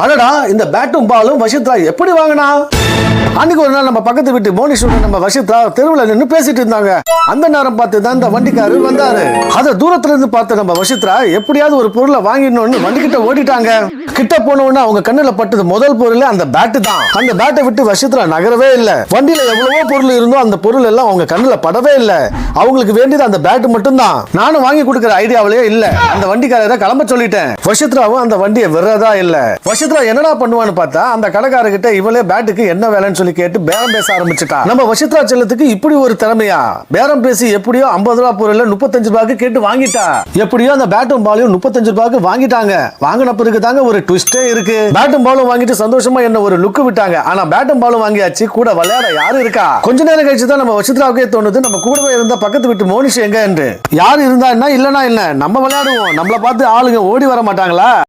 அடடா, இந்த பேட்டும் பாலும் வசித்ரா எப்படி வாங்கினா? அன்னைக்கு ஒரு நாள் நம்ம பக்கத்து வீட்டு மோனிஷுடன் நம்ம வசித்ரா தெருவில் நின்று பேசிட்டு இருந்தாங்க. அந்த நேரம் பார்த்து தான் இந்த வண்டிக்காரர் வந்தாரு. அத தூரத்துல இருந்து பார்த்து நம்ம வசித்ரா எப்படியாவது ஒரு பொருளை வாங்கிடணும்னு வண்டிக்கிட்ட ஓடிட்டாங்க. கிட்ட போன உடனே அவங்க கண்ணுல பட்டது முதல் பொருள் அந்த பேட்டு தான். அந்த பேட்டை விட்டு வசித்ரா நகரவே இல்ல. வண்டியில எவ்வளவோ பொருள் இருந்தோ அந்த பொருள் எல்லாம் அவங்க கண்ணுல படவே இல்ல. அவங்களுக்கு வேண்டியது அந்த பேட்டு மட்டும் தான். நானும் வாங்கி கொடுக்கிற ஐடியாவிலேயே இல்ல. அந்த வண்டிக்காரரை கிளம்ப சொல்லிட்டேன். வசித்ராவும் அந்த வண்டியை விடுறதா இல்ல. வசித்ரா என்னடா பண்ணுவான்னு பார்த்தா அந்த கடைக்காரர்கிட்ட இவளே பேட்டுக்கு என்ன வேலைன்னு சொல்லி கேட்டு பேரம் பேச ஆரம்பிச்சுட்டா. நம்ம வசித்ரா செல்லத்துக்கு இப்படி ஒரு திறமையா? பேரம் பேசி எப்படியோ 50 ரூபாய் பொருள் 35 ரூபாய்க்கு கேட்டு வாங்கிட்டா. எப்படியோ அந்த பேட்டும் பாலையும் 35 ரூபாய்க்கு வாங்கிட்டாங்க. வாங்கின பிறகு தாங்க ஒரு ட்விஸ்டே இருக்கு. பேட்டும் பாலும் வாங்கிட்டு சந்தோஷமா என்ன ஒரு லுக் விட்டாங்க. ஆனா பேட்டும் பாலும் வாங்கியாச்சு, கூட விளையாட யாரு இருக்கா? கொஞ்ச நேரம் கழிச்சு தான் நம்ம வசித்ராவுக்கே தோணுது நம்ம கூடவே இருந்த பக்கத்து வீட்டு மோனிஷ் எங்க என்று. யாரு இருந்தா என்ன, இல்லனா இல்ல, நம்ம விளையாடுவோம். நம்மள பார்த்து ஆளுங்க ஓடி வர மாட்டாங்களா?